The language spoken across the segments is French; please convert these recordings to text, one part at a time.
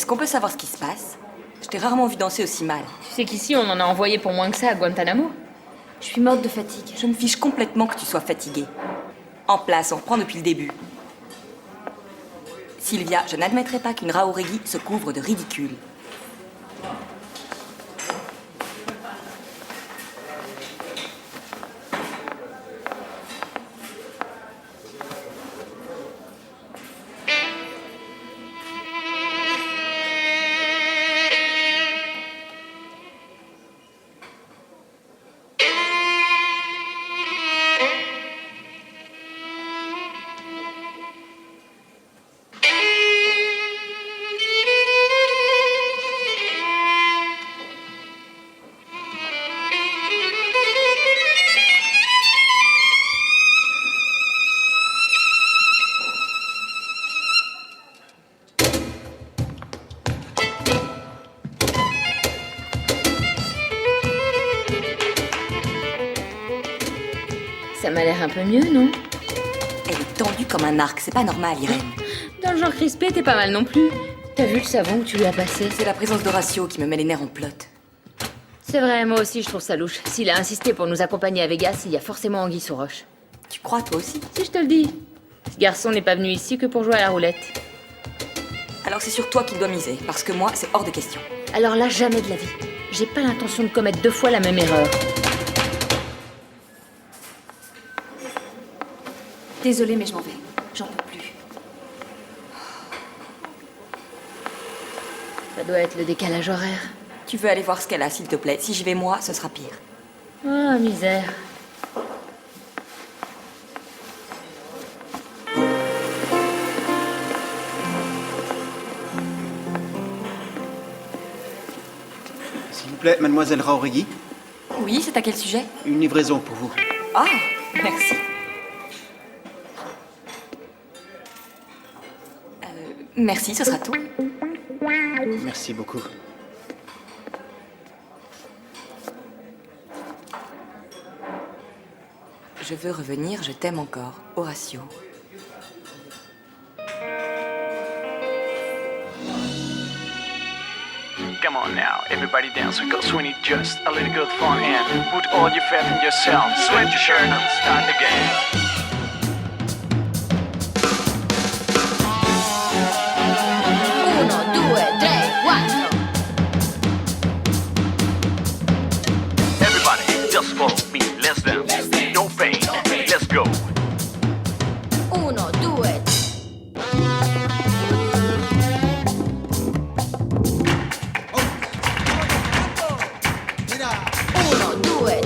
qu'on peut savoir ce qui se passe? Je t'ai rarement vu danser aussi mal. Tu sais qu'ici, on en a envoyé pour moins que ça à Guantanamo. Je suis morte de fatigue. Je me fiche complètement que tu sois fatiguée. En place, on reprend depuis le début. Sylvia, je n'admettrai pas qu'une Raoregi se couvre de ridicule. Ça m'a l'air un peu mieux, non? Elle est tendue comme un arc, c'est pas normal, Irène. Dans le genre crispé, t'es pas mal non plus. T'as vu le savon que tu lui as passé? C'est la présence d'Horatio qui me met les nerfs en pelote. C'est vrai, moi aussi je trouve ça louche. S'il a insisté pour nous accompagner à Vegas, il y a forcément anguille sous roche. Tu crois, toi aussi? Si je te le dis. Ce garçon n'est pas venu ici que pour jouer à la roulette. Alors c'est sur toi qu'il doit miser, parce que moi, c'est hors de question. Alors là, jamais de la vie. J'ai pas l'intention de commettre 2 fois la même erreur. Désolée, mais je m'en vais. J'en peux plus. Ça doit être le décalage horaire. Tu veux aller voir ce qu'elle a, s'il te plaît. Si j'y vais moi, ce sera pire. Ah, misère. S'il vous plaît, mademoiselle Raoregi, Oui, c'est à quel sujet? une livraison pour vous. Ah, merci. Merci, ce sera tout. Merci beaucoup. Je veux revenir, je t'aime encore. Horatio. Come on now, everybody dance, because we need just a little good fun and put all your faith in yourself. Sweat your shirt and start again. Uno, due, tre, quattro. Everybody, just follow me, let's dance. No pain, let's go. Uno, due. Uno, due.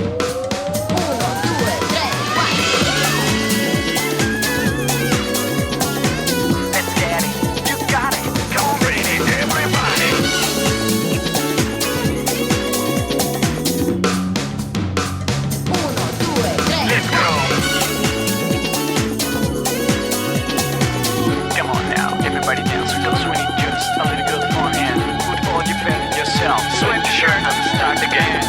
Uno, due, tre, quattro. Let's get it, you got it. Come on, bring it, everybody. Uno, due, tre. Let's go. Come on now, everybody dance, because we need just a little good fun and put all your faith in yourself. Sweat your shirt and start again.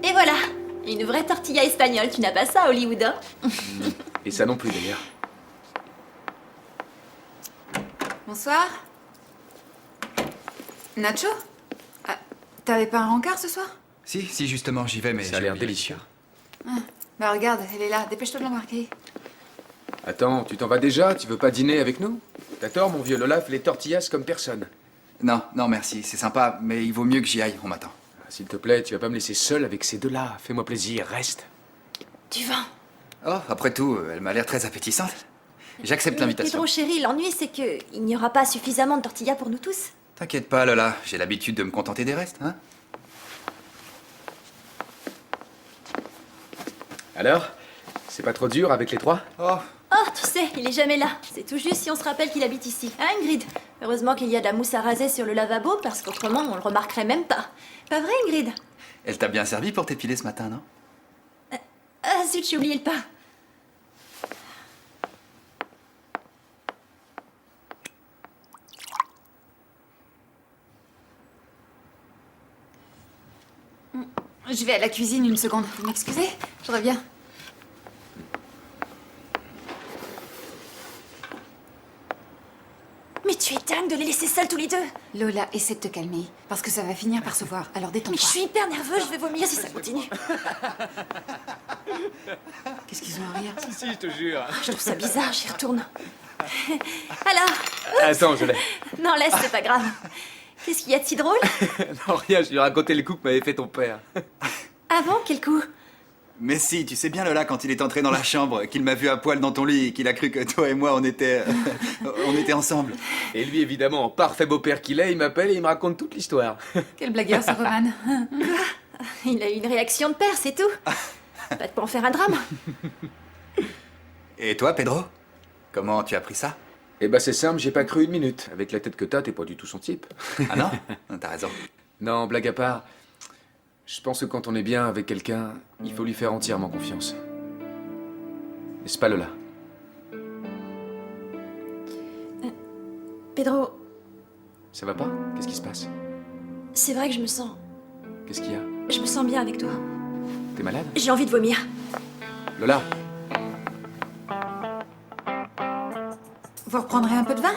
Et voilà. Une vraie tortilla espagnole. Tu n'as pas ça à Hollywood, hein? Et ça non plus d'ailleurs. Bonsoir. Nacho? Ah, t'avais pas un rencard ce soir? Si, justement, j'y vais, mais... Ça a j'ai l'air oublié. délicieux. Bah regarde, elle est là. Dépêche-toi de l'embarquer. Attends, tu t'en vas déjà? Tu veux pas dîner avec nous? T'as tort, mon vieux Lola fait les tortillas comme personne. Non, merci, c'est sympa, mais il vaut mieux que j'y aille, on m'attend. Ah, s'il te plaît, tu vas pas me laisser seul avec ces deux-là. Fais-moi plaisir, reste. Du vin. Oh, après tout, elle m'a l'air très appétissante. J'accepte l'invitation. Pedro, chérie, l'ennui, c'est que il n'y aura pas suffisamment de tortillas pour nous tous. T'inquiète pas, Lola, j'ai l'habitude de me contenter des restes, hein. Alors? C'est pas trop dur avec les trois? Oh, Oh, tu sais, il est jamais là. C'est tout juste si on se rappelle qu'il habite ici. Hein, Ingrid? Heureusement qu'il y a de la mousse à raser sur le lavabo, parce qu'autrement, on le remarquerait même pas. Pas vrai, Ingrid? elle t'a bien servi pour t'épiler ce matin, non? Ah, zut, j'ai oublié le pain. Je vais à la cuisine une seconde. Vous m'excusez? Je reviens. Mais tu es dingue de les laisser seuls tous les deux. Lola, essaie de te calmer, parce que ça va finir par se voir. Alors Mais détends-toi. je suis hyper nerveuse, je vais vomir si ça continue. Qu'est-ce qu'ils ont à rire? Si, je te jure. Je trouve ça bizarre, j'y retourne. Alors, Attends, je l'ai. non laisse, c'est pas grave. Qu'est-ce qu'il y a de si drôle? Non, rien, je lui ai raconté le coup que m'avait fait ton père. Ah bon, quel coup? Mais si, tu sais bien Lola, quand il est entré dans la chambre, qu'il m'a vu à poil dans ton lit et qu'il a cru que toi et moi on était ensemble. Et lui, évidemment, en parfait beau-père qu'il est, il m'appelle et il me raconte toute l'histoire. Quel blagueur, ce Roman. Il a eu une réaction de père, c'est tout. Pas de quoi en faire un drame. Et toi, Pedro? Comment tu as pris ça? Eh ben c'est simple, j'ai pas cru une minute. Avec la tête que t'as, t'es pas du tout son type. Ah non? T'as raison. Non, blague à part, je pense que quand on est bien avec quelqu'un, il faut lui faire entièrement confiance. N'est-ce pas, Lola? Pedro, Ça va pas? Qu'est-ce qui se passe? c'est vrai que je me sens bien avec toi. T'es malade? J'ai envie de vomir. Lola? Vous reprendrez un peu de vin?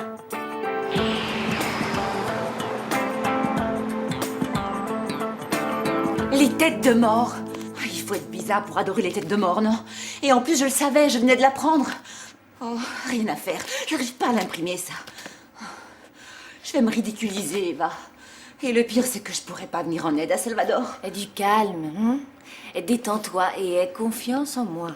Les têtes de mort. Il faut être bizarre pour adorer les têtes de mort, non? Et en plus, je le savais, je venais de l'apprendre. Oh, rien à faire. J'arrive pas à l'imprimer, ça. Je vais me ridiculiser, Eva. Et le pire, c'est que je pourrais pas venir en aide à Salvador. Et du calme, hein? Et détends-toi et aie confiance en moi.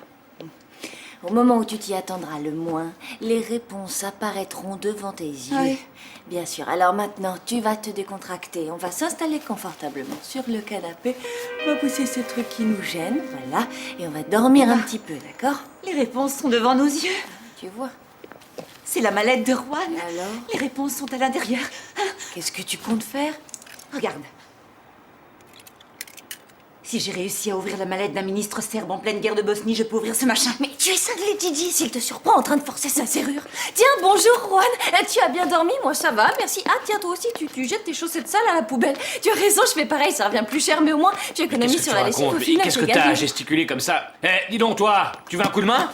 Au moment où tu t'y attendras le moins, les réponses apparaîtront devant tes yeux. Oui. Bien sûr. Alors maintenant, tu vas te décontracter. On va s'installer confortablement sur le canapé. On va pousser ce truc qui nous gêne, voilà. Et on va dormir un petit peu, d'accord? Les réponses sont devant nos yeux. Tu vois? C'est la mallette de Juan. Alors? Les réponses sont à l'intérieur. Qu'est-ce que tu comptes faire? Regarde. Si j'ai réussi à ouvrir la mallette d'un ministre serbe en pleine guerre de Bosnie, je peux ouvrir ce machin. Mais tu es cinglé, Gigi, s'il te surprend en train de forcer sa serrure. Tiens, bonjour, Juan. Tu as bien dormi? Moi, ça va, merci. Ah, tiens, toi aussi, tu jettes tes chaussettes sales à la poubelle. Tu as raison, je fais pareil, ça revient plus cher, mais au moins, tu économises sur la lessive au final. Qu'est-ce que j'ai t'as à gagné. gesticuler comme ça? Eh, dis donc, toi, tu veux un coup de main?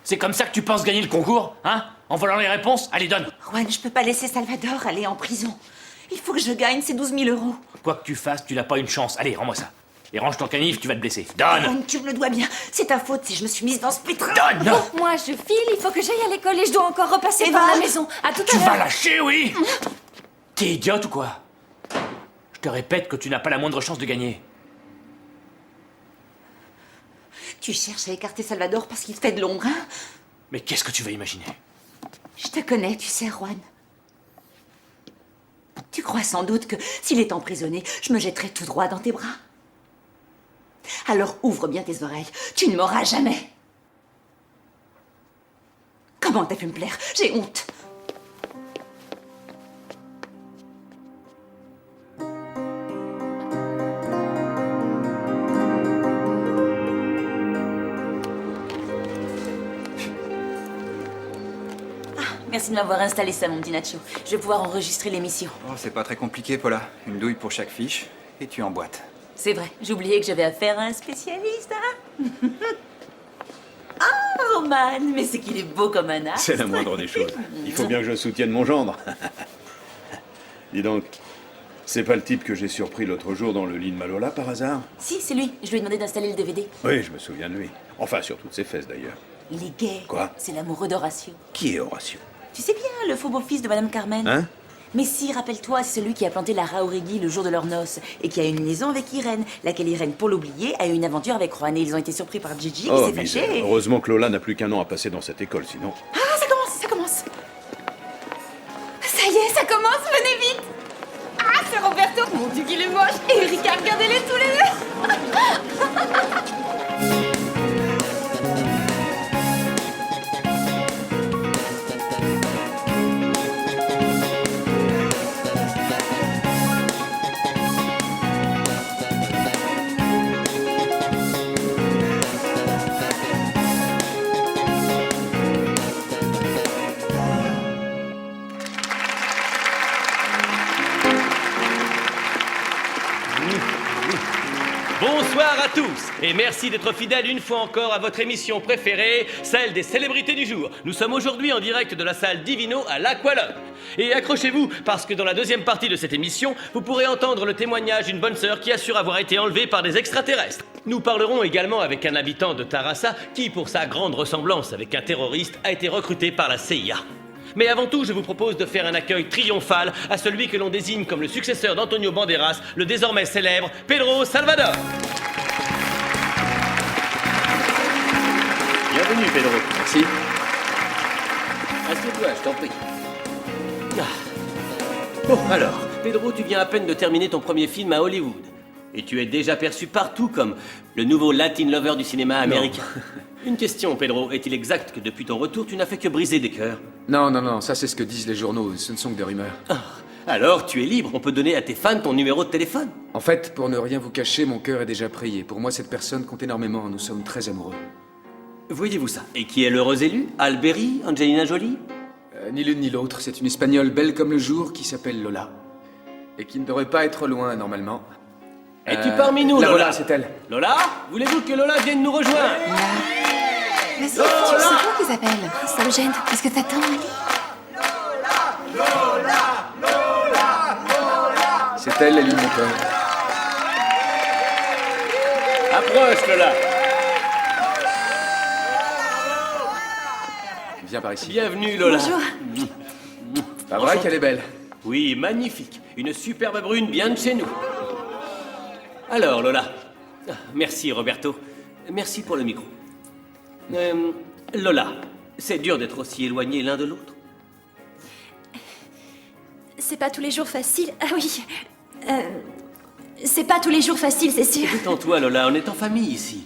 C'est comme ça que tu penses gagner le concours, hein? En volant les réponses? Allez, donne! Juan, je peux pas laisser Salvador aller en prison. Il faut que je gagne ces 12 000 euros. Quoi que tu fasses, tu n'as pas une chance. Allez, rends-moi ça. Et range ton canif, tu vas te blesser. Donne! Juan, tu me le dois bien. C'est ta faute si je me suis mise dans ce pétrin. Donne! Bon, moi, je file, il faut que j'aille à l'école et je dois encore repasser Eva. par la maison. À tout Tu à l'heure. vas lâcher, oui! T'es idiote ou quoi? Je te répète que tu n'as pas la moindre chance de gagner. Tu cherches à écarter Salvador parce qu'il fait de l'ombre, hein? Mais qu'est-ce que tu vas imaginer? Je te connais, tu sais, Juan. Tu crois sans doute que s'il est emprisonné, je me jetterai tout droit dans tes bras. Alors ouvre bien tes oreilles. Tu ne m'auras jamais. Comment t'as pu me plaire? J'ai honte. Merci de m'avoir installé ça, mon petit Nacho. Je vais pouvoir enregistrer l'émission. Oh, c'est pas très compliqué, Paula. Une douille pour chaque fiche et tu emboîtes. C'est vrai, j'oubliais que j'avais affaire à un spécialiste, hein. Ah, Roman, mais c'est qu'il est beau comme un as. C'est la moindre des choses. Il faut bien que je soutienne mon gendre. Dis donc, c'est pas le type que j'ai surpris l'autre jour dans le lit de Malola par hasard? Si, c'est lui. Je lui ai demandé d'installer le DVD. Oui, je me souviens de lui. Enfin, sur toutes ses fesses d'ailleurs. Il est gay. Quoi? C'est l'amoureux d'Horatio. Qui est Horatio? Tu sais bien, le faux beau-fils de Madame Carmen. Hein? Mais si, rappelle-toi, c'est celui qui a planté Lara Auregui le jour de leurs noces et qui a une liaison avec Irène, laquelle Irène, pour l'oublier, a eu une aventure avec Juan et ils ont été surpris par Gigi Oh, qui s'est misère. fâché. Heureusement que Lola n'a plus qu'un an à passer dans cette école, sinon... Ah, ça commence, ça commence. Ça y est, ça commence, venez vite. Ah, c'est Roberto. Mon Dieu, qu'il est moche. Et Erika, regardez-les tous les deux. Bonsoir Bonsoir à tous et merci d'être fidèles une fois encore à votre émission préférée, celle des célébrités du jour. Nous sommes aujourd'hui en direct de la salle Divino à l'Aqualum. Et accrochez-vous parce que dans la deuxième partie de cette émission, vous pourrez entendre le témoignage d'une bonne sœur qui assure avoir été enlevée par des extraterrestres. Nous parlerons également avec un habitant de Tarassa qui, pour sa grande ressemblance avec un terroriste, a été recruté par la CIA. Mais avant tout, je vous propose de faire un accueil triomphal à celui que l'on désigne comme le successeur d'Antonio Banderas, le désormais célèbre Pedro Salvador. Bienvenue, Pedro. Merci. Assieds-toi, je t'en prie. Bon, alors, Pedro, tu viens à peine de terminer ton premier film à Hollywood. Et tu es déjà perçu partout comme le nouveau Latin lover du cinéma américain. Une question, Pedro. Est-il exact que depuis ton retour, tu n'as fait que briser des cœurs? Non, ça c'est ce que disent les journaux, ce ne sont que des rumeurs. Alors, tu es libre, on peut donner à tes fans ton numéro de téléphone. En fait, pour ne rien vous cacher, mon cœur est déjà pris. Et pour moi, cette personne compte énormément, nous sommes très amoureux. Voyez-vous ça? Et qui est l'heureux élu? Alberi? Angelina Jolie? Ni l'une ni l'autre, c'est une Espagnole belle comme le jour qui s'appelle Lola. Et qui ne devrait pas être loin, normalement. Es-tu parmi nous, la Lola? voilà, c'est elle. Lola? Voulez-vous que Lola vienne nous rejoindre? Vas-y, c'est toi qui s'appelle. Ça me gêne. Qu'est-ce que t'attends, Ali? C'est elle, l'île de mon cœur. Approche, Lola. Viens par ici. Bienvenue, Lola. Bonjour. Pas vrai qu'elle est belle? Oui, magnifique. Une superbe brune bien de chez nous. Alors, Lola. Merci, Roberto. Merci pour le micro. Lola, c'est dur d'être aussi éloignés l'un de l'autre. C'est pas tous les jours facile. Ah oui. C'est pas tous les jours facile, c'est sûr. Détends-toi, Lola, on est en famille ici.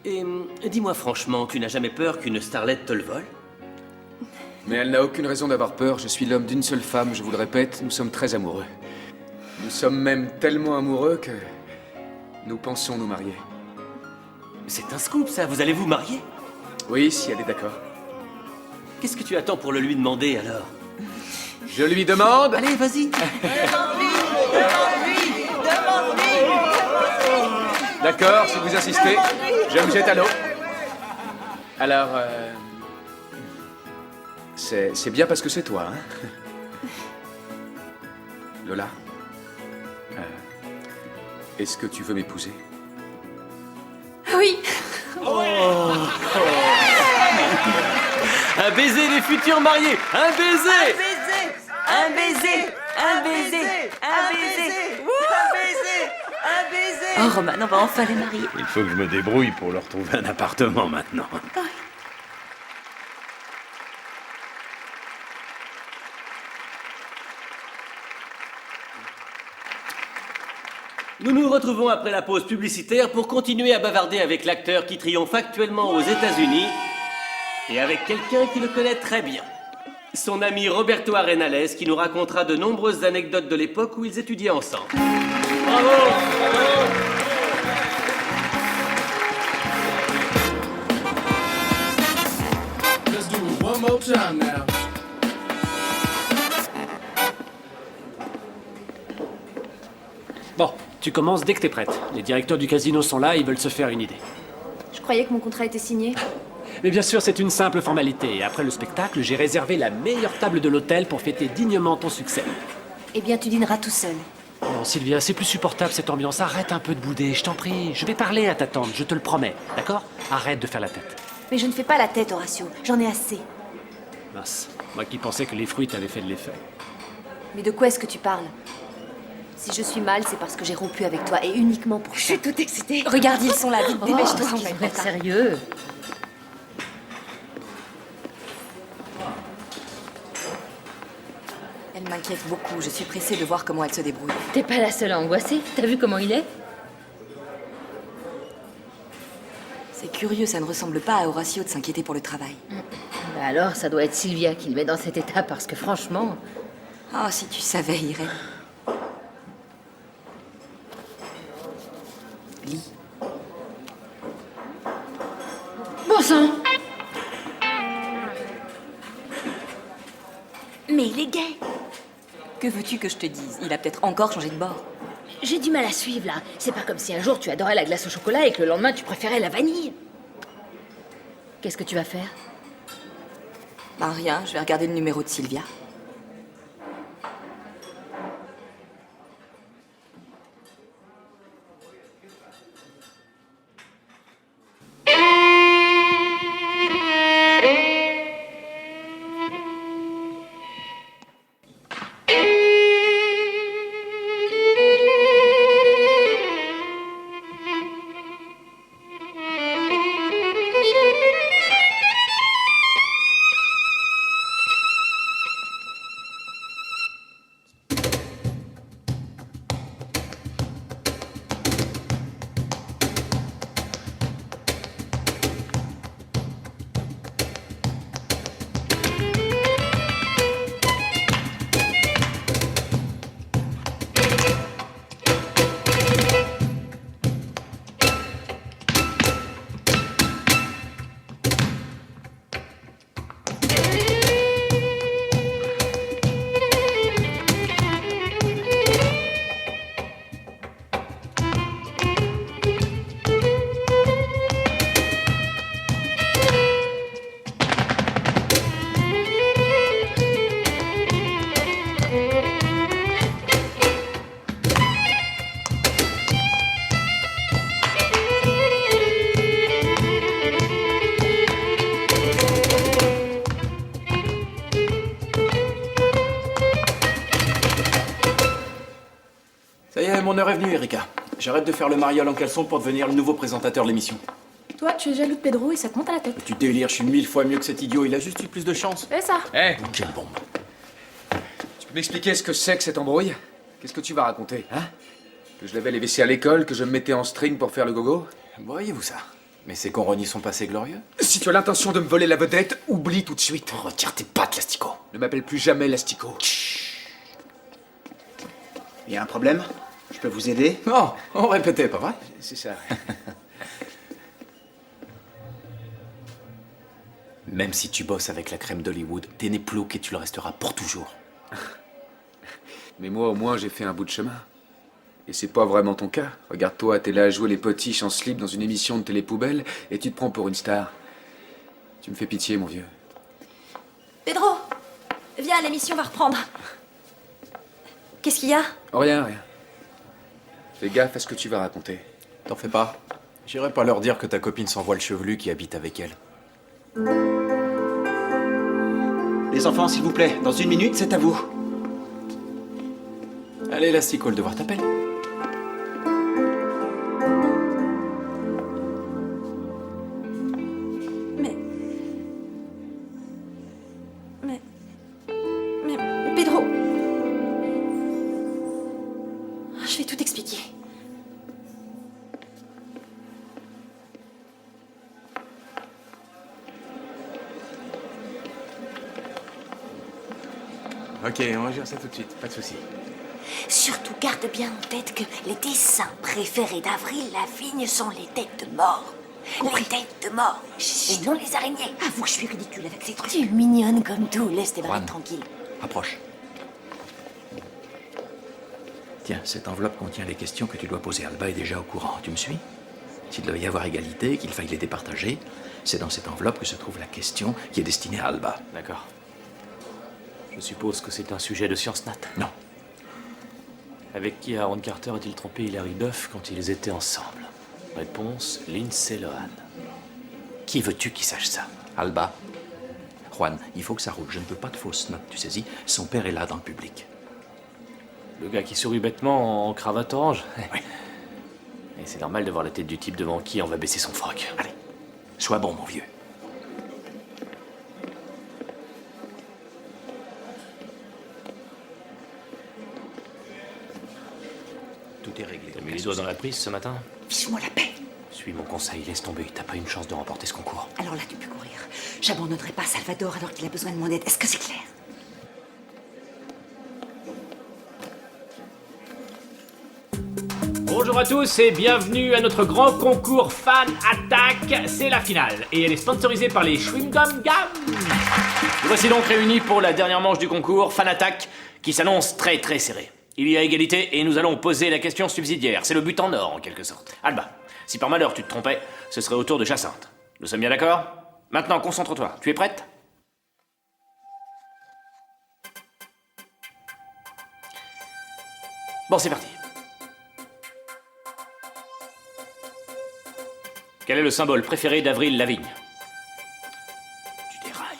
Et dis-moi franchement, tu n'as jamais peur qu'une starlette te le vole? Mais elle n'a aucune raison d'avoir peur, je suis l'homme d'une seule femme, je vous le répète, nous sommes très amoureux. Nous sommes même tellement amoureux que nous pensons nous marier. C'est un scoop, ça, vous allez vous marier? Oui, si elle est d'accord. Qu'est-ce que tu attends pour le lui demander, alors? Je lui demande... Allez, vas-y. D'accord, si vous insistez, je me jette à l'eau. Alors, c'est bien parce que c'est toi, hein? Lola, est-ce que tu veux m'épouser? Oui. Un baiser des futurs mariés. Un baiser. Un baiser, un baiser, un baiser, un baiser, un baiser. Oh, Roman, on va enfin les marier. Il faut que je me débrouille pour leur trouver un appartement maintenant. Nous nous retrouvons après la pause publicitaire pour continuer à bavarder avec l'acteur qui triomphe actuellement aux États-Unis et avec quelqu'un qui le connaît très bien. Son ami Roberto Arenales qui nous racontera de nombreuses anecdotes de l'époque où ils étudiaient ensemble. Bravo! Let's do it one more time now. Bon, tu commences dès que t'es prête. Les directeurs du casino sont là, ils veulent se faire une idée. Je croyais que mon contrat était signé. Mais bien sûr, c'est une simple formalité. Et après le spectacle, j'ai réservé la meilleure table de l'hôtel pour fêter dignement ton succès. Eh bien, tu dîneras tout seul. Non, Sylvia, c'est plus supportable cette ambiance. Arrête un peu de bouder, je t'en prie. Je vais parler à ta tante, je te le promets. D'accord? Arrête de faire la tête. Mais je ne fais pas la tête, Horatio. J'en ai assez. Mince, moi qui pensais que les fruits t'avaient fait de l'effet. Mais de quoi est-ce que tu parles? Si je suis mal, c'est parce que j'ai rompu avec toi et uniquement pour ça. Je suis toute excitée. Regarde, ils sont là. Vite, dépêche-toi. Oh, on va être sérieux. Elle m'inquiète beaucoup. Je suis pressée de voir comment elle se débrouille. T'es pas la seule à angoisser. T'as vu comment il est? C'est curieux, ça ne ressemble pas à Horatio de s'inquiéter pour le travail. Bah alors, ça doit être Sylvia qui le met dans cet état parce que franchement... Ah, si tu savais, Irène. Lis. Bon sang! Mais il est gay. Que veux-tu que je te dise? Il a peut-être encore changé de bord. J'ai du mal à suivre, là. C'est pas comme si un jour tu adorais la glace au chocolat et que le lendemain tu préférais la vanille. Qu'est-ce que tu vas faire? Bah rien, je vais regarder le numéro de Sylvia. Ça y est, mon heure est venue, Erika. J'arrête de faire le mariole en caleçon pour devenir le nouveau présentateur de l'émission. Toi, tu es jaloux de Pedro et ça te monte à la tête. Tu délires, je suis 1000 fois mieux que cet idiot, il a juste eu plus de chance. C'est ça. Hé, Quelle bombe. tu peux m'expliquer ce que c'est que cette embrouille? Qu'est-ce que tu vas raconter, hein? Que je lavais les WC à l'école, que je me mettais en string pour faire le gogo? Voyez-vous ça? Mais c'est qu'on renie son passé glorieux. Si tu as l'intention de me voler la vedette, oublie tout de suite. Retire tes pattes, Lastico. Ne m'appelle plus jamais Lastico. Il y a un problème? Je peux vous aider? Non, on répétait, pas vrai? C'est ça. Même si tu bosses avec la crème d'Hollywood, t'es né plouc et tu le resteras pour toujours. Mais moi, au moins, j'ai fait un bout de chemin. Et c'est pas vraiment ton cas. Regarde-toi, t'es là à jouer les potiches en slip dans une émission de télé-poubelle et tu te prends pour une star. Tu me fais pitié, mon vieux. Pedro, viens, l'émission va reprendre. Qu'est-ce qu'il y a? Rien. Fais gaffe à ce que tu vas raconter. T'en fais pas. J'irai pas leur dire que ta copine s'envoie le chevelu qui habite avec elle. Les enfants, s'il vous plaît, dans 1 minute, c'est à vous. Allez, Lastico, le devoir t'appelle. Mais Pedro, je vais tout expliquer. Ok, on va gérer ça tout de suite, pas de soucis. Surtout garde bien en tête que les dessins préférés d'Avril Lavigne sont les têtes de mort. Les têtes de mort. Et non les araignées. Avoue que je suis ridicule avec ces trucs. Tu es mignonne comme tout. Laisse tes bras Juan. tranquilles. Approche. Tiens, cette enveloppe contient les questions que tu dois poser. Alba est déjà au courant. Tu me suis? S'il devait y avoir égalité, qu'il faille les départager, c'est dans cette enveloppe que se trouve la question qui est destinée à Alba. D'accord. Je suppose que c'est un sujet de science nat. Non. Avec qui Aaron Carter a-t-il trompé Hilary Duff quand ils étaient ensemble? Réponse, Lindsay Lohan. Qui veux-tu qui sache ça? Alba. Juan, il faut que ça roule. Je ne veux pas de fausses notes, tu saisis? Son père est là dans le public. Le gars qui sourit bêtement en cravate orange? Oui. Et c'est normal de voir la tête du type devant qui on va baisser son froc. Allez, sois bon, mon vieux. Tout est réglé. T'as mis les doigts dans la prise ce matin? Fiche-moi la paix. Suis mon conseil, laisse tomber. T'as pas une chance de remporter ce concours. Alors là, tu peux courir. J'abandonnerai pas Salvador alors qu'il a besoin de mon aide. Est-ce que c'est clair? Bonjour à tous et bienvenue à notre grand concours Fan Attack. C'est la finale et elle est sponsorisée par les Chewing Gum Gam. Nous voici donc réunis pour la dernière manche du concours Fan Attack qui s'annonce très très serré. Il y a égalité et nous allons poser la question subsidiaire. C'est le but en or, en quelque sorte. Alba, si par malheur tu te trompais, ce serait au tour de Jacinthe. Nous sommes bien d'accord? Maintenant, concentre-toi. Tu es prête? Bon, c'est parti. Quel est le symbole préféré d'Avril Lavigne? Tu dérailles.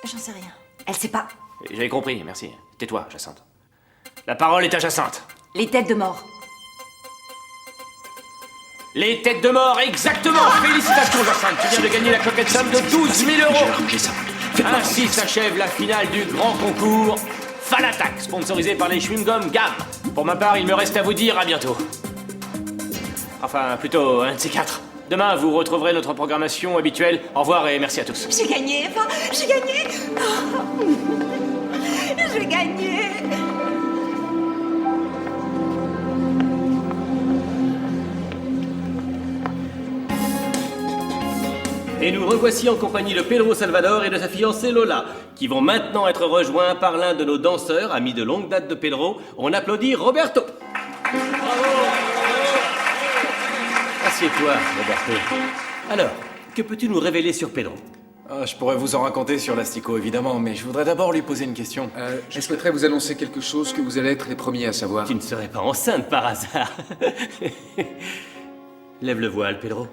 J'en sais rien. Elle sait pas. J'avais compris, merci. Tais-toi, Jacinthe. La parole est à Jacinthe. Les têtes de mort. Les têtes de mort, exactement. Félicitations, Jacinthe. Tu viens de gagner la coquette somme de 12 000 €. Ainsi s'achève la finale du grand concours Falatak, sponsorisé par les chewing-gums Gamme. Pour ma part, il me reste à vous dire à bientôt. Enfin, plutôt un de ces quatre. Demain, vous retrouverez notre programmation habituelle. Au revoir et merci à tous. J'ai gagné, Eva. J'ai gagné. J'ai gagné. Et nous revoici en compagnie de Pedro Salvador et de sa fiancée Lola, qui vont maintenant être rejoints par l'un de nos danseurs, amis de longue date de Pedro. On applaudit Roberto. Assieds-toi, Roberto. Alors, que peux-tu nous révéler sur Pedro? Je pourrais vous en raconter sur l'Astico, évidemment, mais je voudrais d'abord lui poser une question. Je souhaiterais vous annoncer quelque chose que vous allez être les premiers à savoir. Tu ne serais pas enceinte par hasard. Lève le voile, Pedro.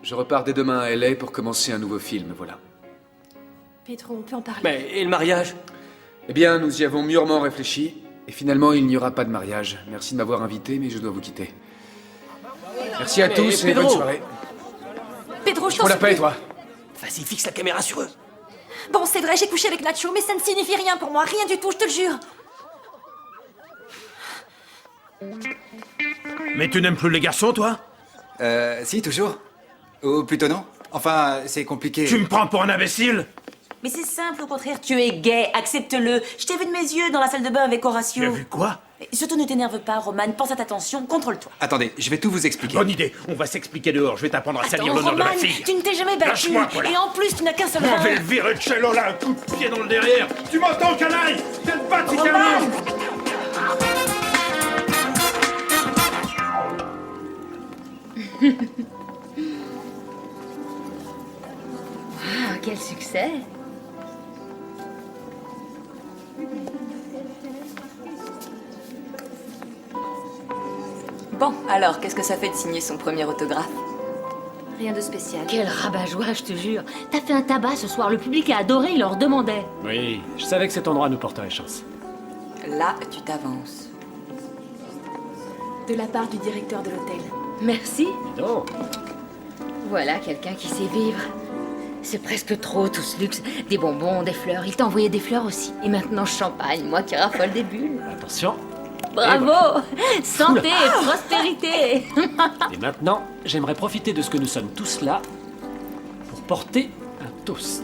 Je repars dès demain à LA pour commencer un nouveau film, voilà. Pedro, on peut en parler. Mais et le mariage? Eh bien, nous y avons mûrement réfléchi, et finalement, il n'y aura pas de mariage. Merci de m'avoir invité, mais je dois vous quitter. Merci à tous et Pedro. bonne soirée. Pedro, je Pour t'en la paix, supplie. toi. Vas-y, fixe la caméra sur eux. Bon, c'est vrai, j'ai couché avec Nacho, mais ça ne signifie rien pour moi. Rien du tout, je te le jure. Mais tu n'aimes plus les garçons, toi? Si, toujours. Ou plutôt non. Enfin, c'est compliqué. Tu me prends pour un imbécile? Mais c'est simple, au contraire, tu es gay, accepte-le. Je t'ai vu de mes yeux dans la salle de bain avec Horatio. Tu as vu quoi? Et surtout, ne t'énerve pas, Roman, pense à ta tension, contrôle-toi. Attendez, je vais tout vous expliquer. Bonne idée, on va s'expliquer dehors, je vais t'apprendre à salir Attends, l'honneur de ma Roman, fille. tu ne t'es jamais battu. Lâche-moi, Paula. Et en plus, tu n'as qu'un seul On rein. va le virer de chez Lola, un coup de pied dans le derrière. Tu m'entends, canaille? Quelle batte, Roman! Ah, quel succès. Bon, alors, qu'est-ce que ça fait de signer son premier autographe? Rien de spécial. Quel rabat-joie, je te jure. T'as fait un tabac ce soir, le public a adoré, il leur demandait. Oui, je savais que cet endroit nous porterait chance. Là, tu t'avances. De la part du directeur de l'hôtel. Merci. Dis donc. Voilà quelqu'un qui sait vivre. C'est presque trop tout ce luxe. Des bonbons, des fleurs. Il t'a envoyé des fleurs aussi. Et maintenant champagne, moi qui raffole des bulles. Attention. Bravo. Santé, prospérité. Et maintenant, j'aimerais profiter de ce que nous sommes tous là pour porter un toast.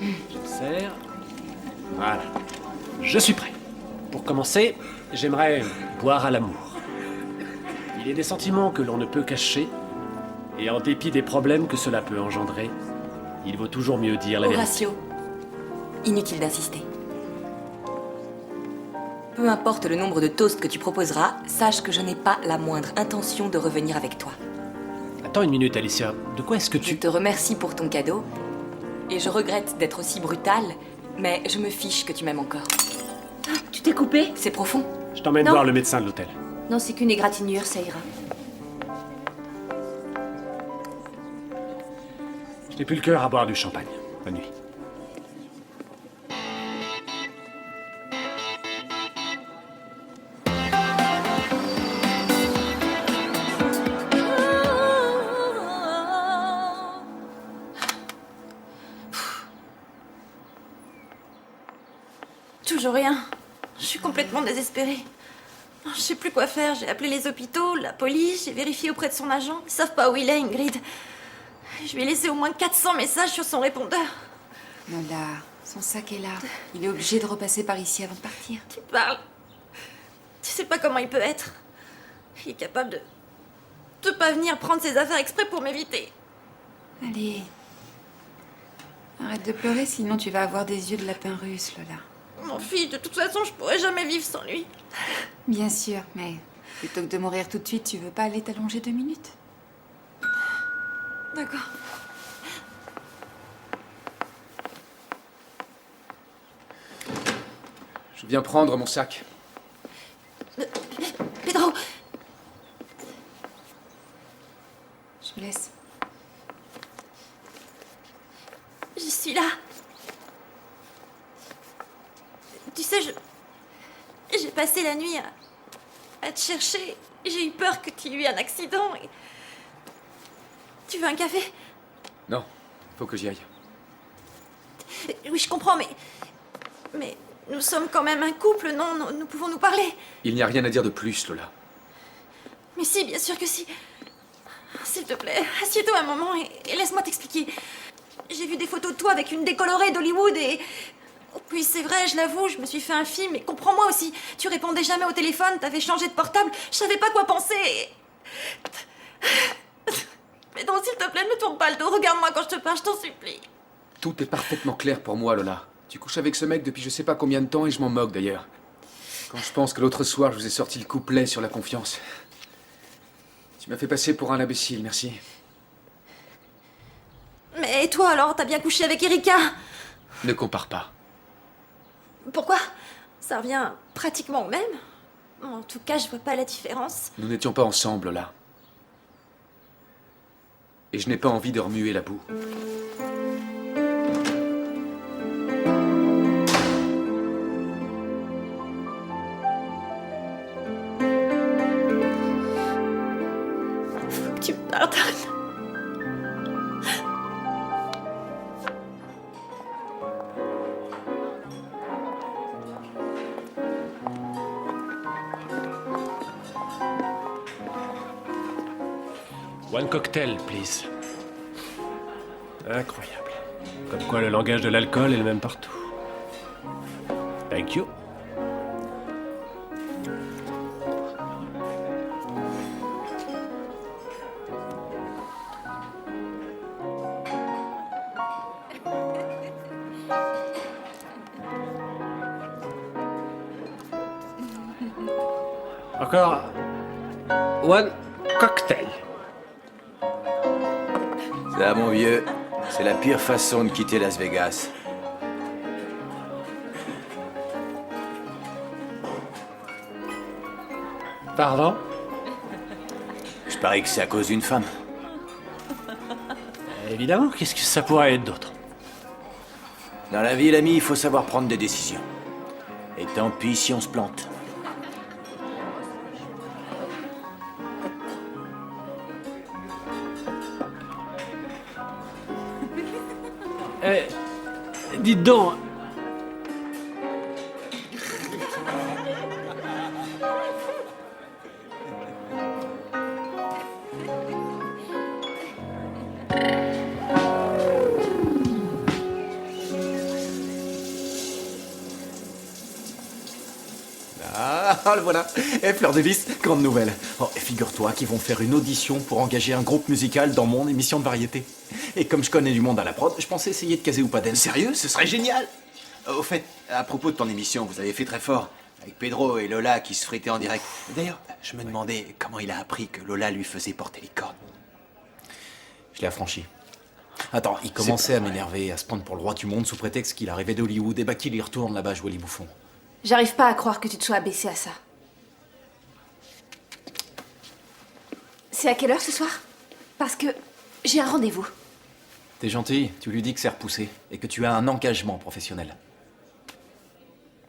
Je sers. Voilà. Je suis prêt. Pour commencer, j'aimerais boire à l'amour. Il y a des sentiments que l'on ne peut cacher, et en dépit des problèmes que cela peut engendrer, il vaut toujours mieux dire la vérité. Horatio, inutile d'insister. Peu importe le nombre de toasts que tu proposeras, sache que je n'ai pas la moindre intention de revenir avec toi. Attends une minute, Alicia. De quoi est-ce que Je tu... te remercie pour ton cadeau, et je regrette d'être aussi brutale, mais je me fiche que tu m'aimes encore. Tu t'es coupé? C'est profond. Je t'emmène Non. voir le médecin de l'hôtel. Non, c'est qu'une égratignure, ça ira. Je n'ai plus le cœur à boire du champagne. Bonne nuit. Toujours rien. Je suis complètement désespérée. Je sais plus quoi faire. J'ai appelé les hôpitaux, la police, j'ai vérifié auprès de son agent. Ils savent pas où il est, Ingrid. Je lui ai laissé au moins 400 messages sur son répondeur. Lola, son sac est là. Il est obligé de repasser par ici avant de partir. Tu parles. Tu sais pas comment il peut être. Il est capable de pas venir prendre ses affaires exprès pour m'éviter. Allez. Arrête de pleurer, sinon tu vas avoir des yeux de lapin russe, Lola. Mon fils, de toute façon, je pourrais jamais vivre sans lui. Bien sûr, mais plutôt que de mourir tout de suite, tu veux pas aller t'allonger 2 minutes? D'accord. Je viens prendre mon sac. Pedro! Je vous laisse. Je suis là. Tu sais, j'ai passé la nuit à te chercher. J'ai eu peur que tu aies eu un accident. Et... Tu veux un café? Non, faut que j'y aille. Oui, je comprends, mais nous sommes quand même un couple, non? Nous pouvons nous parler. Il n'y a rien à dire de plus, Lola. Mais si, bien sûr que si. S'il te plaît, assieds-toi un moment et laisse-moi t'expliquer. J'ai vu des photos de toi avec une décolorée d'Hollywood et... Puis c'est vrai, je l'avoue, je me suis fait un film, mais comprends-moi aussi. Tu répondais jamais au téléphone, t'avais changé de portable, je savais pas quoi penser. Mais donc, s'il te plaît, ne me tourne pas le dos, regarde-moi quand je te parle, je t'en supplie. Tout est parfaitement clair pour moi, Lola. Tu couches avec ce mec depuis je sais pas combien de temps et je m'en moque d'ailleurs. Quand je pense que l'autre soir, je vous ai sorti le couplet sur la confiance. Tu m'as fait passer pour un imbécile, merci. Mais toi alors, t'as bien couché avec Erika? Ne compare pas. Pourquoi? Ça revient pratiquement au même. En tout cas, je vois pas la différence. Nous n'étions pas ensemble, Lola. Et je n'ai pas envie de remuer la boue. Faut que tu me pardonnes. One cocktail, please. Incroyable. Comme quoi le langage de l'alcool est le même partout. Thank you. Encore one cocktail. Ça, mon vieux, c'est la pire façon de quitter Las Vegas. Pardon? Je parie que c'est à cause d'une femme. Évidemment, qu'est-ce que ça pourrait être d'autre? Dans la vie, l'ami, il faut savoir prendre des décisions. Et tant pis si on se plante. Dites donc. Ah, le voilà. Et Fleur de Lys, grande nouvelle. Oh, et figure-toi qu'ils vont faire une audition pour engager un groupe musical dans mon émission de variété. Et comme je connais du monde à la prod, je pensais essayer de caser ou pas d'elle. Sérieux? Ce serait génial! Au fait, à propos de ton émission, vous avez fait très fort. Avec Pedro et Lola qui se fritaient en direct. D'ailleurs, je me demandais comment il a appris que Lola lui faisait porter les cornes. Je l'ai affranchi. Attends, il commençait à m'énerver, à se prendre pour le roi du monde sous prétexte qu'il arrivait d'Hollywood et bah qu'il y retourne là-bas jouer les bouffons. J'arrive pas à croire que tu te sois abaissé à ça. C'est à quelle heure ce soir? Parce que j'ai un rendez-vous. T'es gentil, tu lui dis que c'est repoussé et que tu as un engagement professionnel.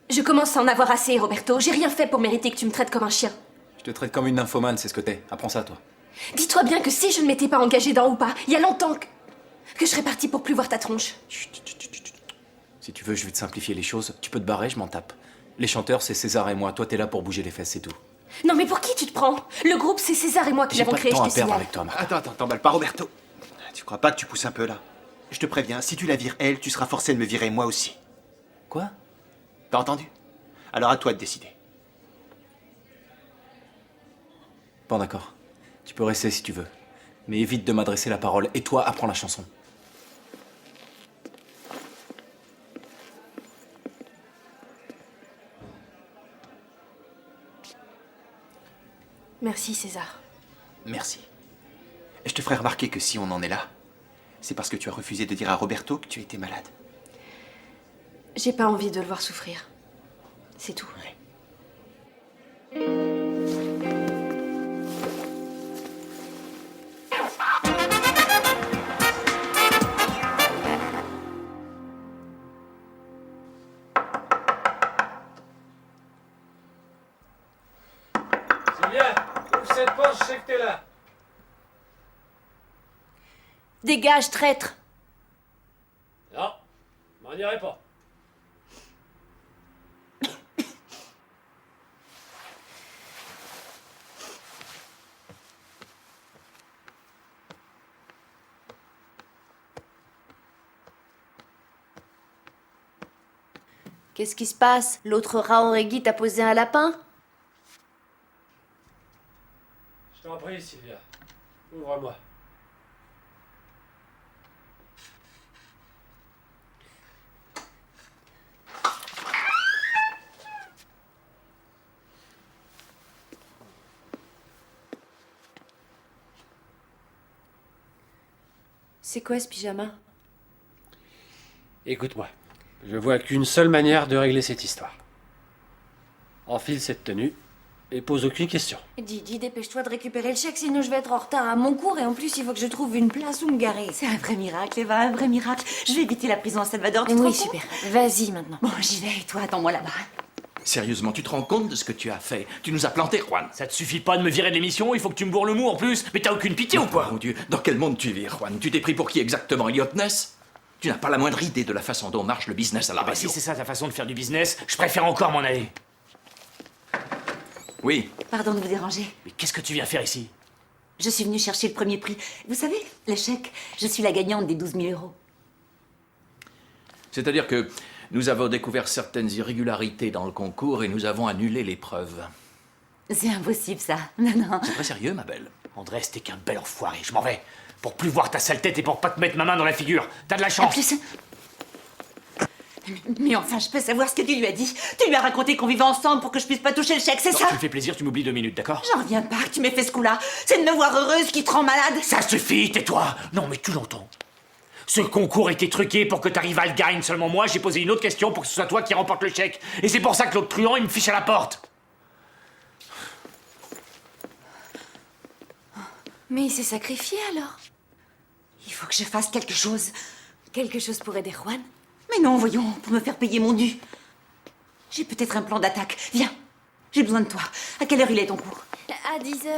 Je commence à en avoir assez, Roberto. J'ai rien fait pour mériter que tu me traites comme un chien. Je te traite comme une nymphomane, c'est ce que t'es. Apprends ça, toi. Dis-toi bien que si je ne m'étais pas engagée dans ou pas, il y a longtemps que je serais partie pour plus voir ta tronche. Si tu veux, je vais te simplifier les choses. Tu peux te barrer, je m'en tape. Les chanteurs, c'est César et moi. Toi, t'es là pour bouger les fesses, c'est tout. Non mais pour qui tu te prends? Le groupe, c'est César et moi qui J'ai l'avons pas de créé, temps je à te perdre signale. avec toi, Marc. Attends, t'emballes pas, Roberto. Tu crois pas que tu pousses un peu là? Je te préviens, si tu la vires elle, tu seras forcé de me virer moi aussi. Quoi? T'as entendu? Alors à toi de décider. Bon, d'accord. Tu peux rester si tu veux. Mais évite de m'adresser la parole. Et toi, apprends la chanson. Merci, César. Merci. Et je te ferai remarquer que si on en est là, c'est parce que tu as refusé de dire à Roberto que tu étais malade. J'ai pas envie de le voir souffrir. C'est tout. Sylvia, ouvre cette porte, je sais que t'es là. Dégage, traître! Non, m'en irai pas. Qu'est-ce qui se passe? L'autre rat Orégui t'a posé un lapin? Je t'en prie, Sylvia. Ouvre-moi. C'est quoi ce pyjama? Écoute-moi. Je vois qu'une seule manière de régler cette histoire. Enfile cette tenue et pose aucune question. Didi, dépêche-toi de récupérer le chèque, sinon je vais être en retard à mon cours et en plus il faut que je trouve une place où me garer. C'est un vrai miracle, Eva, un vrai miracle. Je vais éviter la prison à Salvador, tu te Oui, rends super. compte? Vas-y maintenant. Bon, j'y vais, et toi, attends-moi là-bas. Sérieusement, tu te rends compte de ce que tu as fait? Tu nous as plantés, Juan. Ça te suffit pas de me virer de l'émission, il faut que tu me bourres le mou en plus. Mais t'as aucune pitié ou quoi? Mon Dieu, dans quel monde tu vis, Juan? Tu t'es pris pour qui exactement, Elliot Ness? Tu n'as pas la moindre idée de la façon dont marche le business à la Ah bah radio. si c'est ça ta façon de faire du business, je préfère encore m'en aller. Oui. Pardon de vous déranger. Mais qu'est-ce que tu viens faire ici? Je suis venue chercher le premier prix. Vous savez, l'échec, je suis la gagnante des 12 000 euros. C'est-à-dire que nous avons découvert certaines irrégularités dans le concours et nous avons annulé l'épreuve. C'est impossible, ça. Non, non. C'est très sérieux, ma belle. Andrés, t'es qu'un bel enfoiré, je m'en vais. Pour plus voir ta sale tête et pour pas te mettre ma main dans la figure. T'as de la chance. Mais enfin, je peux savoir ce que tu lui as dit. Tu lui as raconté qu'on vivait ensemble pour que je puisse pas toucher le chèque, c'est Non, ça? tu me fais plaisir, tu m'oublies 2 minutes, d'accord? J'en reviens pas que tu m'aies fait ce coup-là. C'est de me voir heureuse qui te rend malade. Ça suffit, tais-toi. Non, mais tu l'entends. Ce concours était truqué pour que ta rivale gagne. Seulement moi, j'ai posé une autre question pour que ce soit toi qui remporte le chèque. Et c'est pour ça que l'autre truand, il me fiche à la porte. Mais il s'est sacrifié alors. Il faut que je fasse quelque chose. Quelque chose pour aider Juan? Mais non, voyons, pour me faire payer mon dû. J'ai peut-être un plan d'attaque. Viens, j'ai besoin de toi. À quelle heure il est ton cours? À 10h.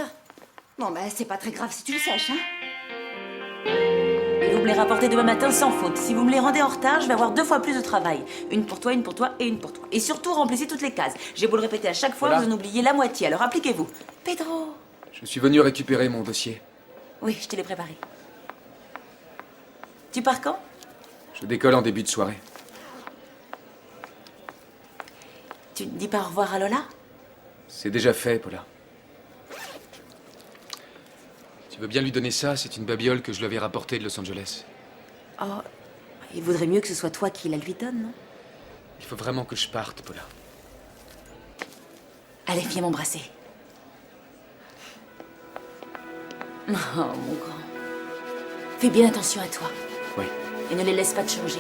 Bon, bah, c'est pas très grave si tu le sèches, hein. Et vous me les rapportez demain matin sans faute. Si vous me les rendez en retard, je vais avoir 2 fois plus de travail. Une pour toi et une pour toi. Et surtout, remplissez toutes les cases. J'ai beau le répéter à chaque fois, Voilà. vous en oubliez la moitié, alors appliquez-vous. Pedro. Je suis venu récupérer mon dossier. Oui, je te l'ai préparé. Tu pars quand? Je décolle en début de soirée. Tu ne dis pas au revoir à Lola? C'est déjà fait, Paula. Tu veux bien lui donner ça? C'est une babiole que je lui avais rapportée de Los Angeles. Oh, il vaudrait mieux que ce soit toi qui la lui donne, non? Il faut vraiment que je parte, Paula. Allez, viens m'embrasser. Oh, mon grand. Fais bien attention à toi. Oui. Et ne les laisse pas te changer.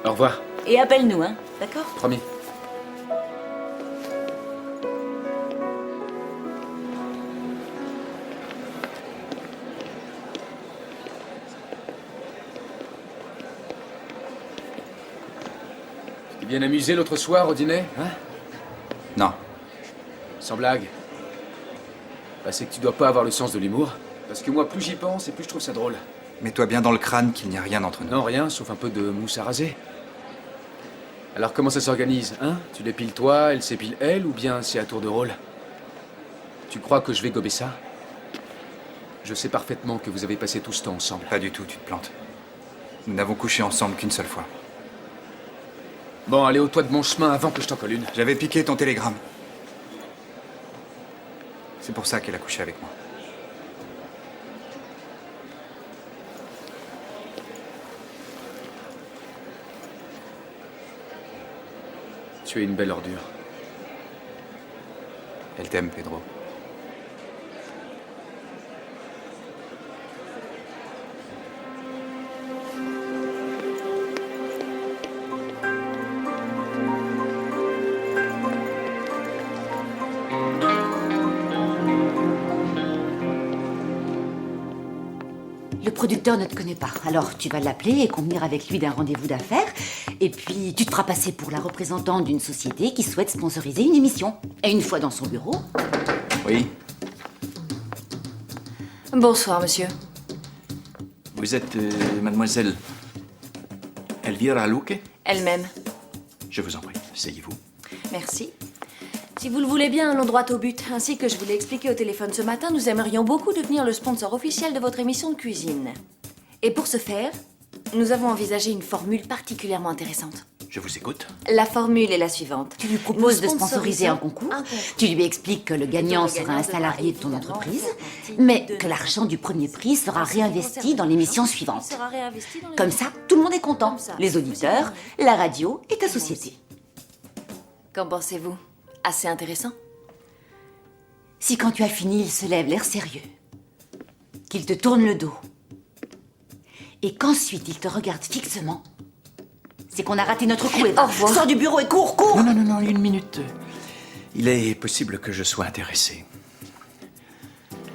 Au revoir. Et appelle-nous, hein, d'accord? Promis. Tu t'es bien amusé l'autre soir au dîner, hein? Non. Sans blague. Bah, c'est que tu dois pas avoir le sens de l'humour. Parce que moi, plus j'y pense et plus je trouve ça drôle. Mets-toi bien dans le crâne qu'il n'y a rien entre nous. Non, rien, sauf un peu de mousse à raser. Alors comment ça s'organise, hein? Tu l'épiles toi, elle s'épile elle, ou bien c'est à tour de rôle? Tu crois que je vais gober ça? Je sais parfaitement que vous avez passé tout ce temps ensemble. Pas du tout, tu te plantes. Nous n'avons couché ensemble qu'une seule fois. Bon, allez au toit de mon chemin avant que je t'en colle une. J'avais piqué ton télégramme. C'est pour ça qu'elle a couché avec moi. Tu es une belle ordure. Elle t'aime, Pedro. Le producteur ne te connaît pas, alors tu vas l'appeler et convenir avec lui d'un rendez-vous d'affaires, et puis tu te feras passer pour la représentante d'une société qui souhaite sponsoriser une émission. Et une fois dans son bureau... Oui, Bonsoir, monsieur. vous êtes mademoiselle Elvira Luque? Elle-même. Je vous en prie, asseyez-vous. Merci. Si vous le voulez bien, allons droit au but. Ainsi que je vous l'ai expliqué au téléphone ce matin, nous aimerions beaucoup devenir le sponsor officiel de votre émission de cuisine. Et pour ce faire, nous avons envisagé une formule particulièrement intéressante. Je vous écoute. La formule est la suivante. Tu lui proposes de sponsoriser un concours, tu lui expliques que le gagnant sera un salarié de ton entreprise, mais que l'argent du premier prix sera réinvesti dans l'émission suivante. Comme ça, tout le monde est content. Les auditeurs, la radio et ta société. Qu'en pensez-vous? Assez intéressant? Si quand tu as fini, il se lève l'air sérieux, qu'il te tourne le dos, et qu'ensuite il te regarde fixement, c'est qu'on a raté notre coup, Eva. Au revoir. Sors du bureau et cours, cours! Non, une minute. Il est possible que je sois intéressé.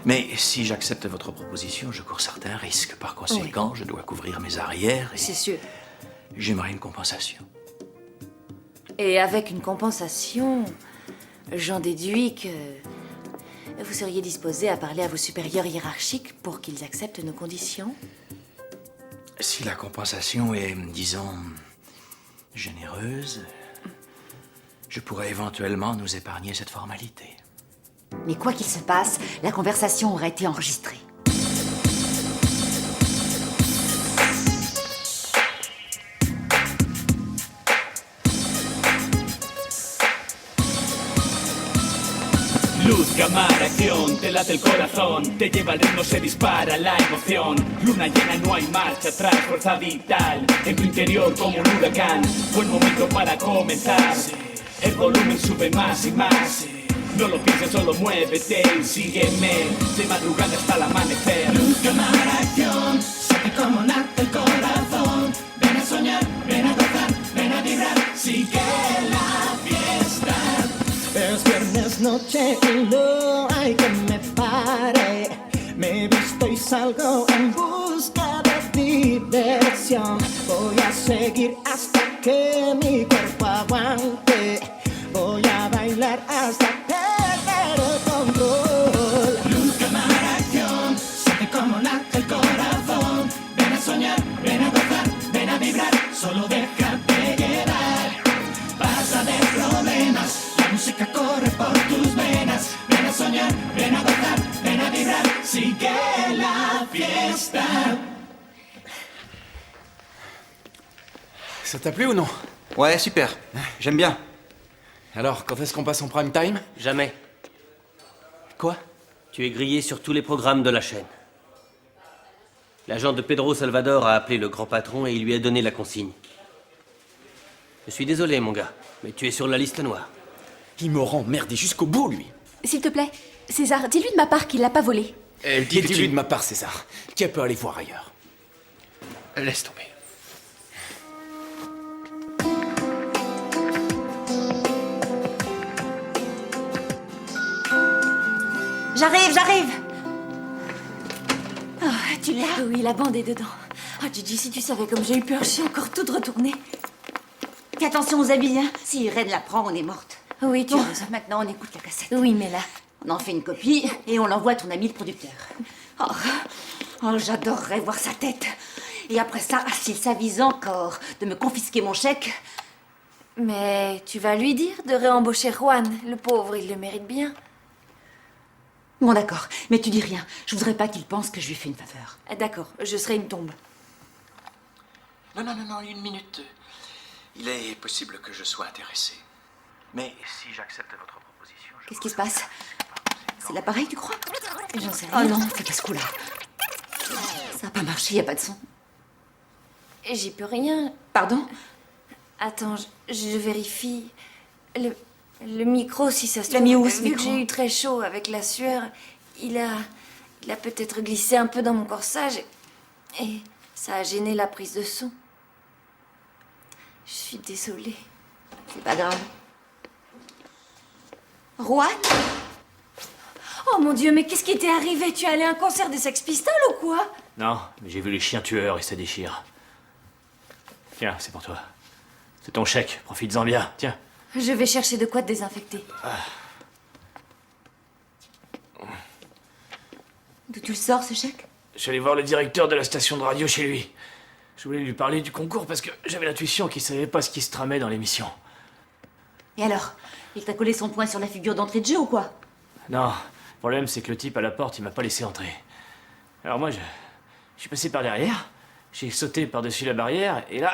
Mais si j'accepte votre proposition, je cours certains risques. Par conséquent, je dois couvrir mes arrières et... C'est sûr. J'aimerais une compensation. Et avec une compensation, j'en déduis que vous seriez disposé à parler à vos supérieurs hiérarchiques pour qu'ils acceptent nos conditions? Si la compensation est, disons, généreuse, je pourrais éventuellement nous épargner cette formalité. Mais quoi qu'il se passe, la conversation aura été enregistrée. Luz, cámara, acción, te late el corazón, te lleva el ritmo, se dispara la emoción. Luna llena, no hay marcha atrás, fuerza vital en tu interior como un huracán. Buen momento para comenzar, el volumen sube más y más. No lo pienses, solo muévete y sígueme, de madrugada hasta el amanecer. Luz, cámara, acción, siente como late el corazón. Ven a soñar, ven a gozar, ven a vibrar, sigue la fiesta. Es viernes noche y no hay que me pare. Me visto y salgo en busca de diversión. Voy a seguir hasta que mi cuerpo aguante. Voy a bailar hasta perder el control. Luz, cámara, acción, siente como late el corazón. Ven a soñar, ven a gozar, ven a vibrar, solo déjate llevar. Pasa de problemas. La música corre por tus venas. Ven a soñar, ven a gozar, ven a vibrar. Sigue la fiesta. Ça t'a plu ou non? Ouais, super. J'aime bien. Alors, quand est-ce qu'on passe en prime time? Jamais. Quoi? Tu es grillé sur tous les programmes de la chaîne. L'agent de Pedro Salvador a appelé le grand patron et il lui a donné la consigne. Je suis désolé, mon gars, mais tu es sur la liste noire. Il me rend merdé jusqu'au bout, lui. S'il te plaît, César, dis-lui de ma part qu'il l'a pas volé. Et dis-lui de ma part, César, qu'elle peut aller voir ailleurs. Laisse tomber. J'arrive! Oh, tu l'as? Oui, la bande est dedans. Ah, Gigi, si tu savais comme j'ai eu peur, je suis encore toute retournée. Fais attention aux habits, hein. Si Irène la prend, on est morte. Oui, tu as Bon, raison. maintenant on écoute la cassette. Oui, mais là... On en fait une copie et on l'envoie à ton ami le producteur. Oh, j'adorerais voir sa tête. Et après ça, s'il s'avise encore de me confisquer mon chèque... Mais tu vas lui dire de réembaucher Juan. Le pauvre, il le mérite bien. Bon, d'accord, mais tu dis rien. Je voudrais pas qu'il pense que je lui fais une faveur. D'accord, je serai une tombe. Non, une minute. Il est possible que je sois intéressé. Mais si j'accepte votre proposition... Qu'est-ce qui se passe? C'est l'appareil, tu crois? J'en sais Oh rien. non, c'est pas ce coup-là. Ça a pas marché, y a pas de son. J'y peux rien. Pardon? Attends, je vérifie. Le micro, si ça se Tu l'as trouve, mis où, ce vu que micro j'ai eu très chaud avec la sueur, il a peut-être glissé un peu dans mon corsage et ça a gêné la prise de son. Je suis désolée. C'est pas grave. Juan? Oh mon Dieu, mais qu'est-ce qui t'est arrivé? Tu es allé à un concert des Sex Pistols ou quoi? Non, mais j'ai vu les chiens tueurs et ça déchire. Tiens, c'est pour toi. C'est ton chèque, profites-en bien, tiens. Je vais chercher de quoi te désinfecter. D'où tu le sors, ce chèque? Je suis allé voir le directeur de la station de radio chez lui. Je voulais lui parler du concours parce que j'avais l'intuition qu'il savait pas ce qui se tramait dans l'émission. Et alors? Il t'a collé son poing sur la figure d'entrée de jeu ou quoi? Non, le problème c'est que le type à la porte, il m'a pas laissé entrer. Alors moi, je suis passé par derrière, j'ai sauté par-dessus la barrière, et là,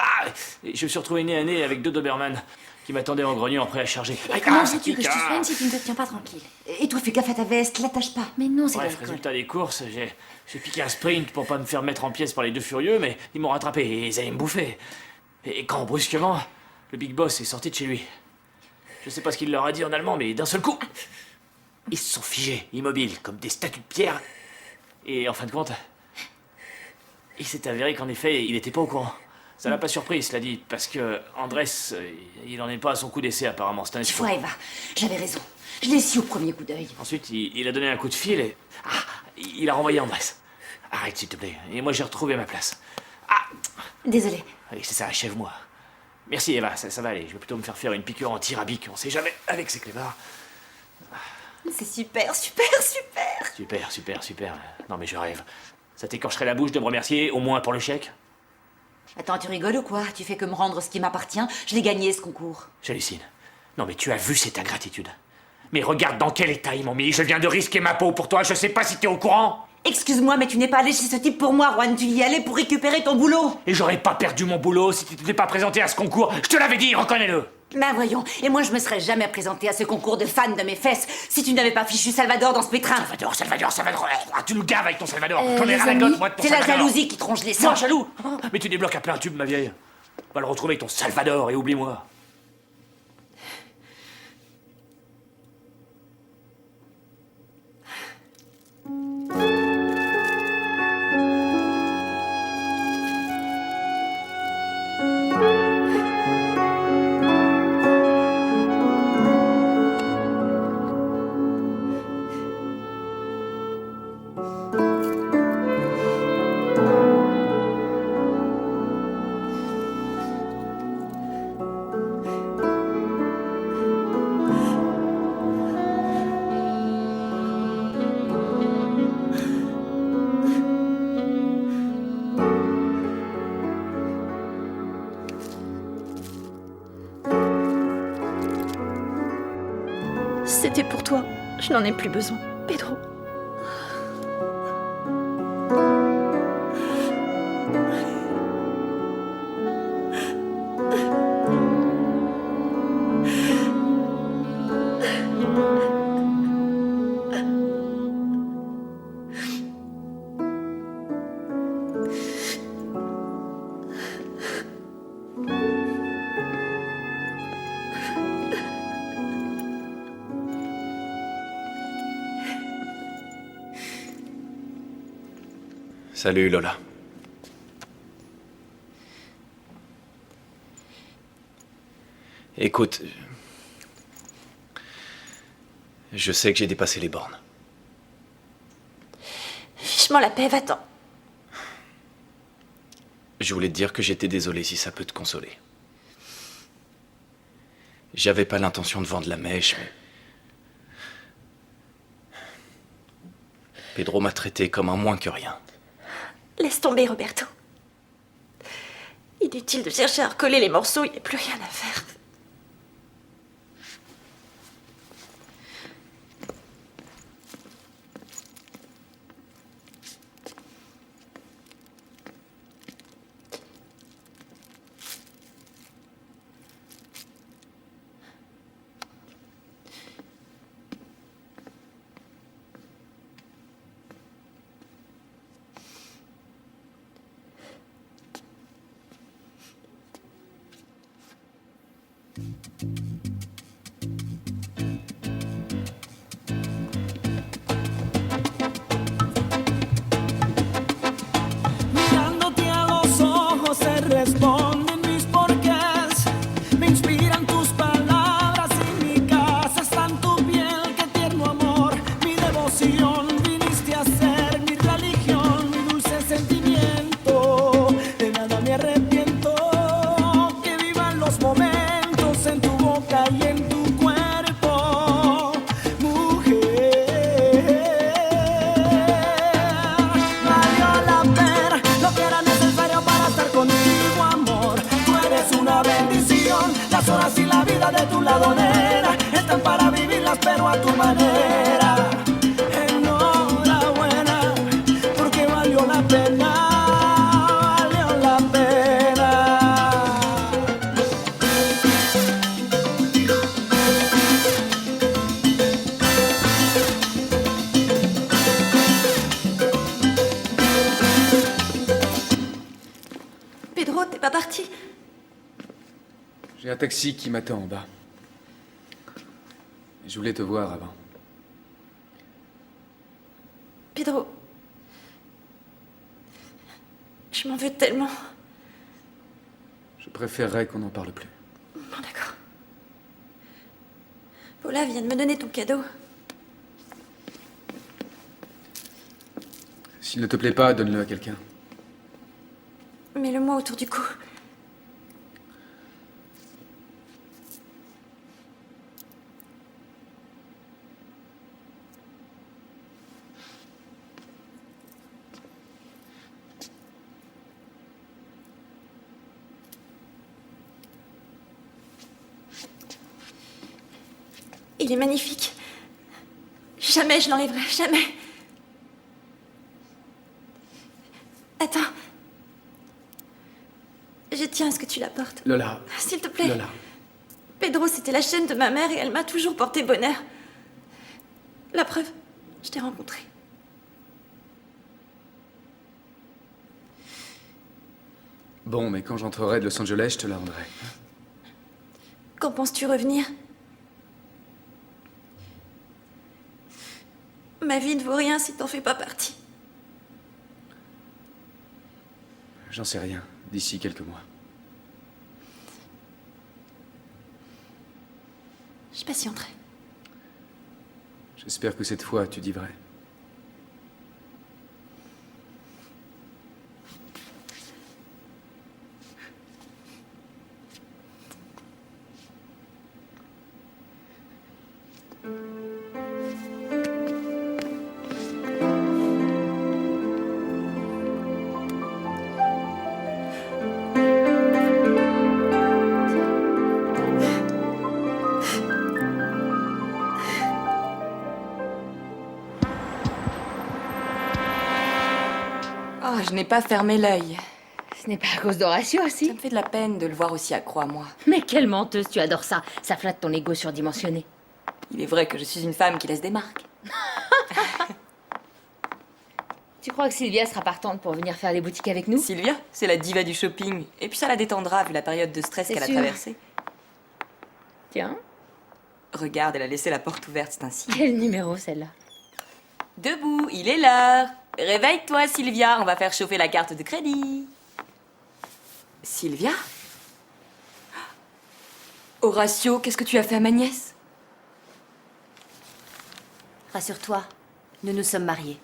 je me suis retrouvé nez à nez avec 2 Doberman qui m'attendaient en grognant prêts à charger. Et comment sais-tu que je te freine si tu ne te tiens pas tranquille? Et toi, fais gaffe à ta veste, l'attache pas. Mais non, c'est Bref, l'alcool. résultat des courses, j'ai piqué un sprint pour pas me faire mettre en pièces par les 2 furieux, mais ils m'ont rattrapé et ils allaient me bouffer. Et quand, brusquement, le Big Boss est sorti de chez lui. Je sais pas ce qu'il leur a dit en allemand, mais d'un seul coup, ils se sont figés, immobiles, comme des statues de pierre. Et en fin de compte, il s'est avéré qu'en effet, il était pas au courant. Ça l'a pas surpris, cela dit, parce que Andrés, il en est pas à son coup d'essai apparemment, c'est un escroc. Ouais, Eva, j'avais raison. Je l'ai su au premier coup d'œil. Ensuite, il a donné un coup de fil et... il a renvoyé Andrés. Arrête, s'il te plaît. Et moi, j'ai retrouvé ma place. Désolée. Allez, c'est ça, achève-moi. Merci, Eva, ça va aller. Je vais plutôt me faire une piqûre anti-rabique. On sait jamais avec ces clébards. C'est super, super, super. Super. Non, mais je rêve. Ça t'écorcherait la bouche de me remercier, au moins pour le chèque? Attends, tu rigoles ou quoi? Tu fais que me rendre ce qui m'appartient. Je l'ai gagné, ce concours. J'hallucine. Non, mais tu as vu cette ingratitude. Mais regarde dans quel état ils m'ont mis. Je viens de risquer ma peau pour toi. Je sais pas si t'es au courant. Excuse-moi, mais tu n'es pas allé chez ce type pour moi, Juan. Tu y allais pour récupérer ton boulot. Et j'aurais pas perdu mon boulot si tu t'étais pas présenté à ce concours. Je te l'avais dit, reconnais-le. Ben voyons, et moi je me serais jamais présentée à ce concours de fans de mes fesses si tu n'avais pas fichu Salvador dans ce pétrin. Salvador. Tu nous gaves avec ton Salvador. J'en ai les rien à amis, d'autre, moi, de ton c'est la Salvador. jalousie qui tronche les sangs. Moi, jaloux. Mais tu débloques à plein tube, ma vieille. Va le retrouver avec ton Salvador et oublie-moi. C'était pour toi. Je n'en ai plus besoin. Pedro. Salut Lola. Écoute, je sais que j'ai dépassé les bornes. Fiche-moi la paix, va-t'en. Je voulais te dire que j'étais désolé si ça peut te consoler. J'avais pas l'intention de vendre la mèche, mais... Pedro m'a traité comme un moins que rien. Laisse tomber, Roberto. Inutile de chercher à recoller les morceaux, il n'y a plus rien à faire. valió la pena, valió la pena. Pedro, t'es pas parti? J'ai un taxi qui m'attend en bas. Je voulais te voir avant. Pedro, je m'en veux tellement. Je préférerais qu'on n'en parle plus. Bon, d'accord. Paula vient de me donner ton cadeau. S'il ne te plaît pas, donne-le à quelqu'un. Mets-le-moi autour du cou. Il est magnifique. Jamais je l'enlèverai, jamais. Attends. Je tiens à ce que tu la portes. Lola. S'il te plaît. Lola. Pedro, c'était la chaîne de ma mère et elle m'a toujours porté bonheur. La preuve, je t'ai rencontré. Bon, mais quand j'entrerai de Los Angeles, je te la rendrai. Quand penses-tu revenir? Ma vie ne vaut rien si t'en fais pas partie. J'en sais rien, d'ici quelques mois. Je patienterai. J'espère que cette fois, tu dis vrai. Oh, je n'ai pas fermé l'œil. Ce n'est pas à cause d'Horatio aussi. Ça me fait de la peine de le voir aussi accro à moi. Mais quelle menteuse, tu adores ça. Ça flatte ton ego surdimensionné. Il est vrai que je suis une femme qui laisse des marques. Tu crois que Sylvia sera partante pour venir faire les boutiques avec nous? Sylvia, c'est la diva du shopping. Et puis ça la détendra vu la période de stress C'est qu'elle a sûr. traversée. Tiens. Regarde, elle a laissé la porte ouverte, c'est ainsi. Quel numéro celle-là? Debout, il est l'heure. Réveille-toi, Sylvia, on va faire chauffer la carte de crédit. Sylvia? Horatio, qu'est-ce que tu as fait à ma nièce? Rassure-toi, nous nous sommes mariés.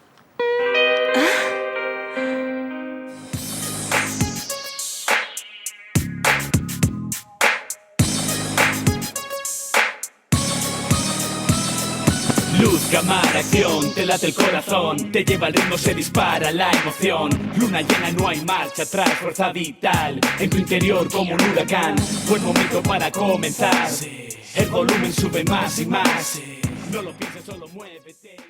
Luz, cámara, acción, te late el corazón, te lleva el ritmo, se dispara la emoción. Luna llena, no hay marcha atrás, fuerza vital en tu interior como un huracán. Buen momento para comenzar. El volumen sube más y más. No lo pienses, solo muévete.